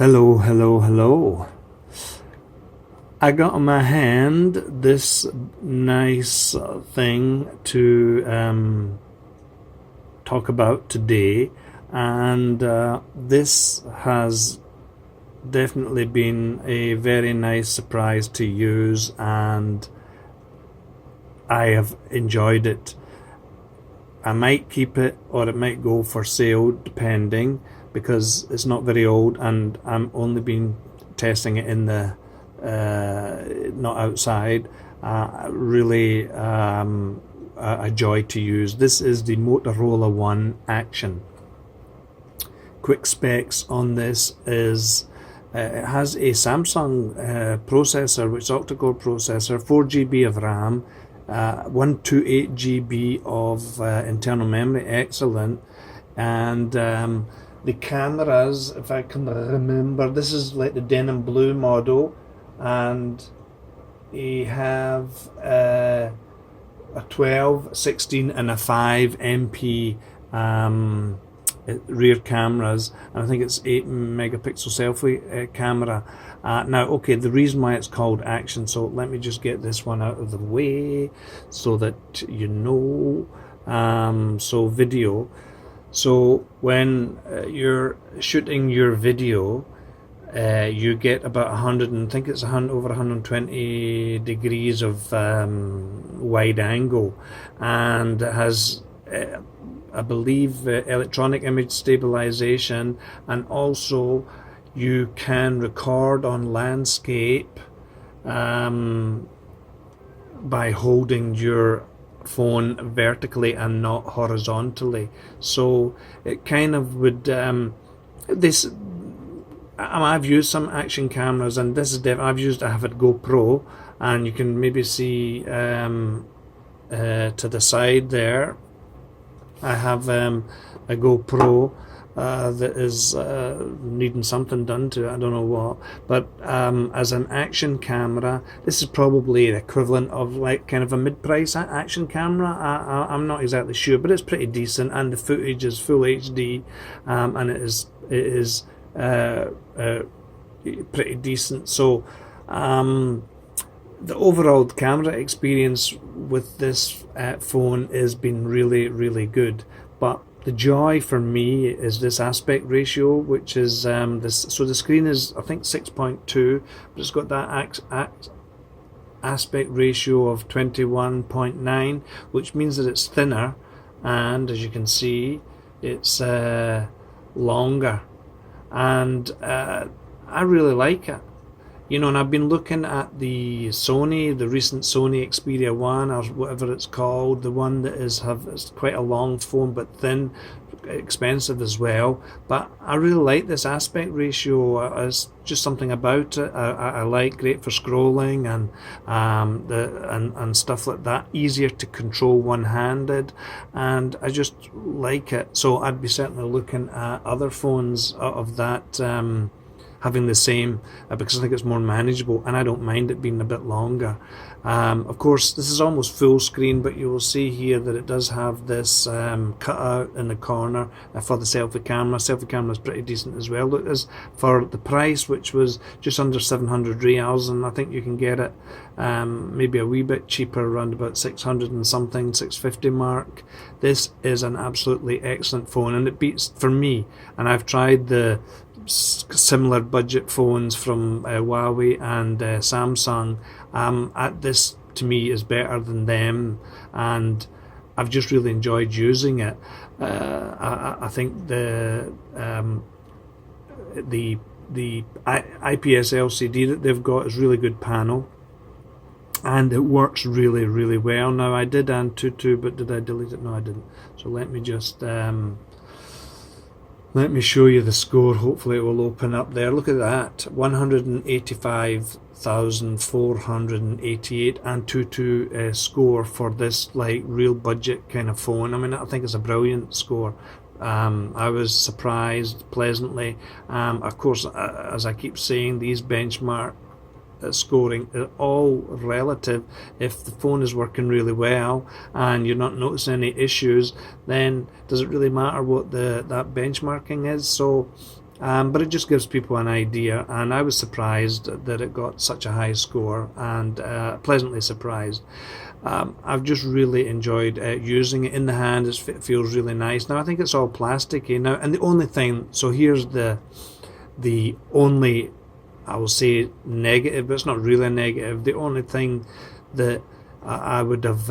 Hello, hello, hello. I got in my hand this nice thing to talk about today, and this has definitely been a very nice surprise to use, and I have enjoyed it. I might keep it or it might go for sale depending, because it's not very old and I'm only been testing it in the not outside. Really a joy to use. This is the Motorola One Action. Quick specs on this is it has a Samsung processor, which is octa-core processor, 4 GB of RAM, 128 GB of internal memory, excellent. And the cameras, if I can remember, this is like the denim blue model, and you have a 12, 16 and a 5 MP rear cameras, and I think it's 8 megapixel selfie camera. Now, okay, the reason why it's called Action, so let me just get this one out of the way so that you know. So video. So when you're shooting your video, you get about 100, and I think it's over 120 degrees of wide angle, and it has I believe electronic image stabilization, and also you can record on landscape by holding your phone vertically and not horizontally. So it kind of would I've used some action cameras, and this is I have a GoPro, and you can maybe see to the side there I have a GoPro that is needing something done to it, I don't know what, but as an action camera, this is probably the equivalent of like kind of a mid-price action camera. I'm not exactly sure, but it's pretty decent, and the footage is full HD, and it is pretty decent. So the overall camera experience with this phone has been really, really good. But the joy for me is this aspect ratio, which is this. So the screen is, I think, 6.2, but it's got that aspect ratio of 21.9, which means that it's thinner, and as you can see, it's longer, and I really like it. You know, and I've been looking at the recent Sony Xperia 1, or whatever it's called, the one that is quite a long phone but thin, expensive as well. But I really like this aspect ratio. It's just something about it I like. Great for scrolling and stuff like that. Easier to control one-handed, and I just like it. So I'd be certainly looking at other phones of that. Having the same, because I think it's more manageable, and I don't mind it being a bit longer. Of course, this is almost full screen, but you will see here that it does have this cutout in the corner for the selfie camera. Selfie camera is pretty decent as well. It is for the price, which was just under 700 reals, and I think you can get it maybe a wee bit cheaper, around about 600 and something, 650 mark. This is an absolutely excellent phone, and it beats, for me, and I've tried the similar budget phones from Huawei and Samsung. This to me is better than them, and I've just really enjoyed using it. I think the IPS LCD that they've got is really good panel, and it works really, really well. Now, I did Antutu, but did I delete it? No, I didn't. So let me just let me show you the score. Hopefully it will open up there. Look at that, 185,488 Antutu score for this like real budget kind of phone. I mean, I think it's a brilliant score. I was surprised pleasantly. Of course, as I keep saying, these benchmark scoring are all relative. If the phone is working really well and you're not noticing any issues, then does it really matter what that benchmarking is? So but it just gives people an idea, and I was surprised that it got such a high score, and pleasantly surprised. I've just really enjoyed using it in the hand. It feels really nice. Now I think it's all plasticky now, and the only thing, so here's the only, I will say negative, but it's not really a negative. The only thing that I would have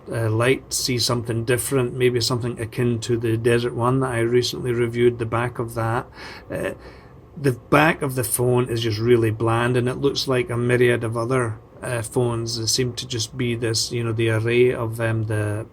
liked to see something different, maybe something akin to the Desert One that I recently reviewed, the back of that. The back of the phone is just really bland, and it looks like a myriad of other phones. They seem to just be this, the array of the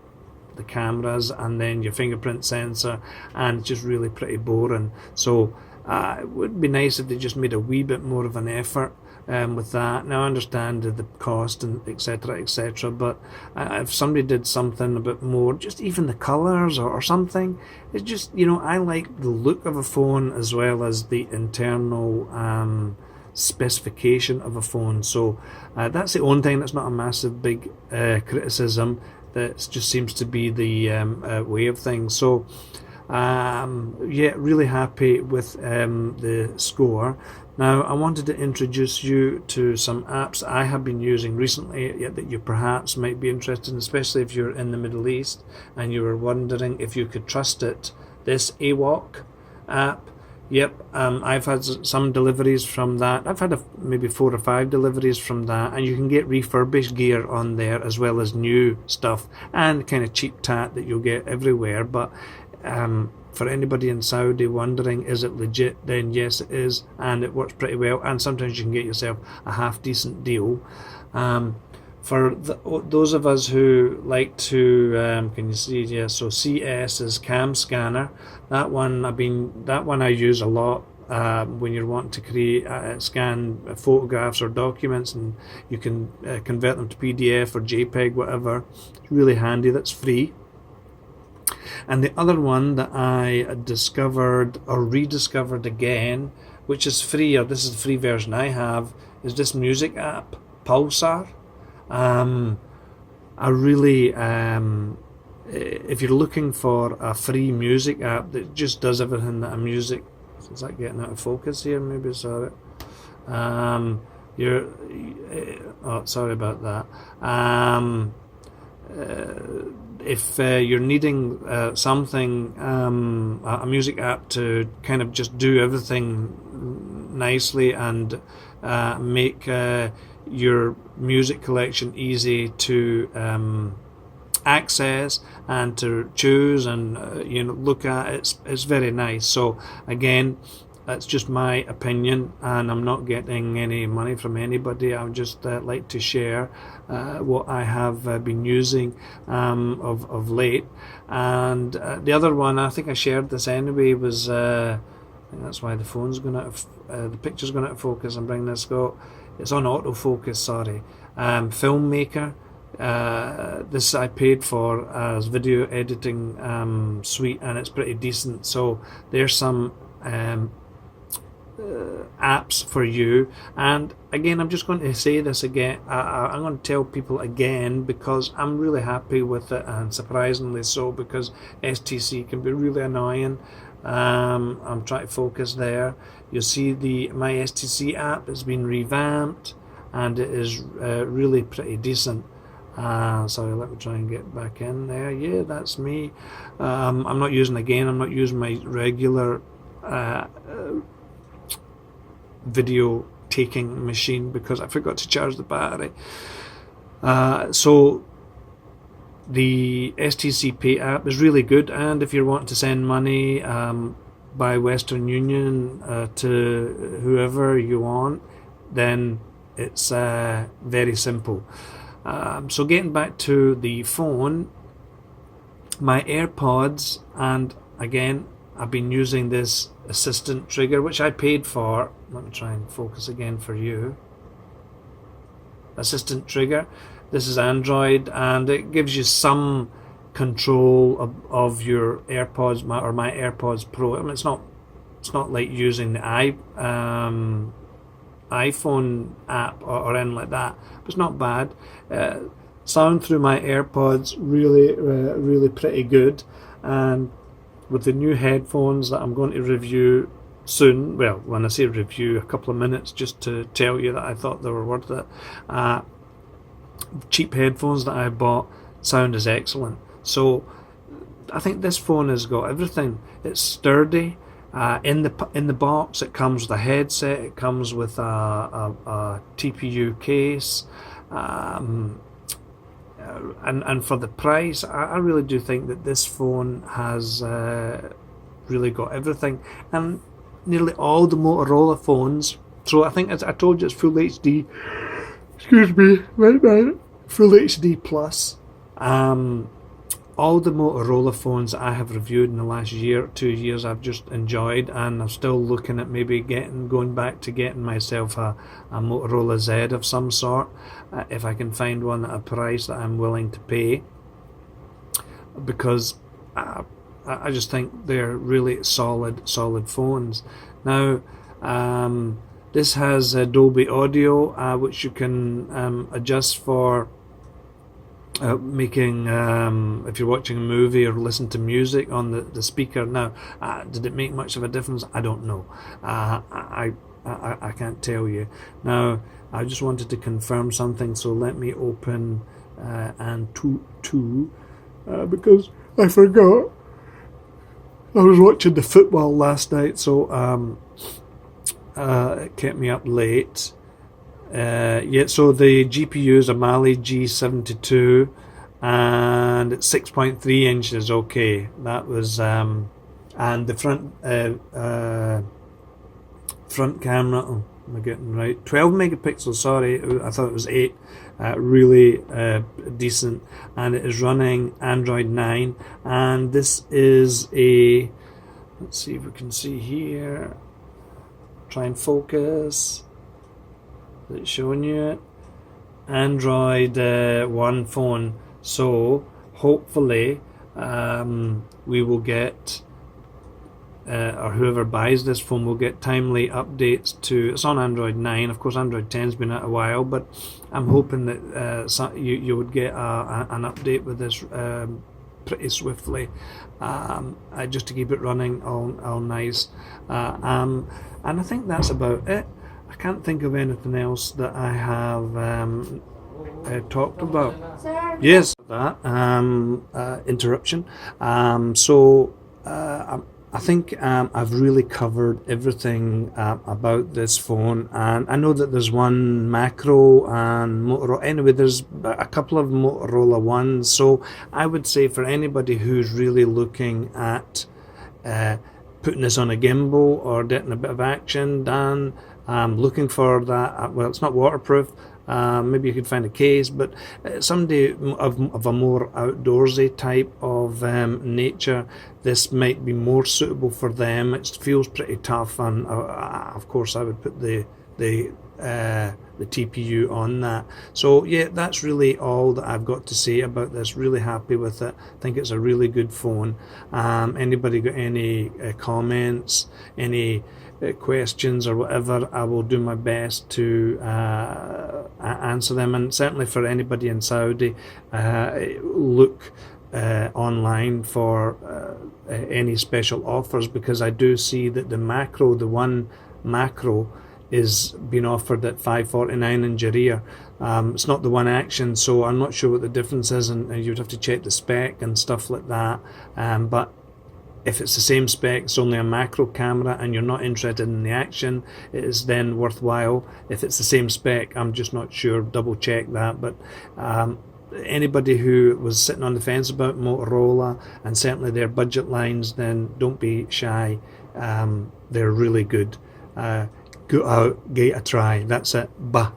cameras and then your fingerprint sensor, and it's just really pretty boring. So it would be nice if they just made a wee bit more of an effort with that. Now I understand the cost and etc., but if somebody did something a bit more, just even the colors or something, it's just, I like the look of a phone as well as the internal specification of a phone. So that's the only thing that's not a massive big criticism. That just seems to be the way of things. So yeah, really happy with the score. Now I wanted to introduce you to some apps I have been using recently that you perhaps might be interested in, especially if you're in the Middle East and you were wondering if you could trust it. This AWOC app, yep, I've had some deliveries from that. I've had maybe 4 or 5 deliveries from that, and you can get refurbished gear on there as well as new stuff and kind of cheap tat that you'll get everywhere. But for anybody in Saudi wondering is it legit, then yes it is, and it works pretty well, and sometimes you can get yourself a half decent deal. For those of us who like to, can you see? Yeah, so CS is cam scanner. That one I use a lot when you're wanting to create scan photographs or documents, and you can convert them to PDF or JPEG, whatever. It's really handy. That's free. And the other one that I discovered or rediscovered again, which is free, or this is the free version I have, is this music app, Pulsar. I really, if you're looking for a free music app that just does everything that a music, is that getting out of focus here? Maybe, sorry. Oh, sorry about that. If you're needing something, a music app to kind of just do everything nicely and make your music collection easy to access and to choose and look at, it's very nice. So again, that's just my opinion, and I'm not getting any money from anybody. I would just like to share what I have been using of late. And the other one, I think I shared this anyway, was I think that's why the phone's going to the picture's going to focus. I'm bringing this go. It's on autofocus. Sorry, Filmmaker. This I paid for as video editing suite, and it's pretty decent. So there's some apps for you. And again, I'm just going to say this again, I'm going to tell people again, because I'm really happy with it, and surprisingly so, because STC can be really annoying. I'm trying to focus there. You see my STC app has been revamped, and it is really pretty decent. Sorry, let me try and get back in there. Yeah, that's me. I'm not using my regular video taking machine because I forgot to charge the battery. So the STC Pay app is really good, and if you're wanting to send money by Western Union to whoever you want, then it's very simple. So getting back to the phone, my AirPods, and again I've been using this assistant trigger, which I paid for. Let me try and focus again for you. Assistant trigger. This is Android, and it gives you some control of your AirPods, or my AirPods Pro. I mean, it's not like using the iPhone app or anything like that, but it's not bad. Sound through my AirPods really pretty good, and with the new headphones that I'm going to review soon. Well, when I say review, a couple of minutes just to tell you that I thought they were worth it. Cheap headphones that I bought, sound is excellent. So I think this phone has got everything. It's sturdy. In the box, it comes with a headset. It comes with a TPU case, and for the price, I really do think that this phone has really got everything. And nearly all the Motorola phones. So I think, as I told you, it's full HD. Excuse me, right now, full HD plus. All the Motorola phones that I have reviewed in the last year, 2 years, I've just enjoyed, and I'm still looking at maybe going back to getting myself a Motorola Z of some sort, if I can find one at a price that I'm willing to pay, because I just think they're really solid phones. Now, this has Dolby Audio, which you can adjust for making, if you're watching a movie or listen to music on the speaker. Now, did it make much of a difference? I don't know. I can't tell you. Now, I just wanted to confirm something, so let me open Antutu, because I forgot. I was watching the football last night, so it kept me up late. Yeah, so the GPU is a Mali G72, and it's 6.3 inches. Okay, that was and the front camera. Oh, am I getting right? 12 megapixels. Sorry, I thought it was 8. Really decent, and it is running Android 9. And this is a. Let's see if we can see here. Try and focus. Is it showing you it? Android 1 phone. So hopefully we will get, or whoever buys this phone will get timely updates to. It's on Android 9. Of course, Android 10's been out a while, but I'm hoping that you would get an update with this pretty swiftly, just to keep it running all nice. And I think that's about it. I can't think of anything else that I have talked about. Sir? Yes, that interruption. So I think I've really covered everything about this phone, and I know that there's one macro and Motorola. Anyway, there's a couple of Motorola ones. So I would say for anybody who's really looking at putting this on a gimbal or getting a bit of action done, looking for that. Well, it's not waterproof. Maybe you could find a case, but somebody of a more outdoorsy type of nature, this might be more suitable for them. It feels pretty tough, and of course I would put the TPU on that. So yeah, that's really all that I've got to say about this. Really happy with it. I think it's a really good phone. Anybody got any comments, any questions or whatever, I will do my best to answer them. And certainly for anybody in Saudi, look online for any special offers, because I do see that the one macro is being offered at $549 in Jarir. It's not the One Action, so I'm not sure what the difference is, and you'd have to check the spec and stuff like that. But if it's the same spec, it's only a macro camera, and you're not interested in the action, it is then worthwhile. If it's the same spec, I'm just not sure. Double check that. But anybody who was sitting on the fence about Motorola and certainly their budget lines, then don't be shy. They're really good. Go out, give it a try. That's it. Bye.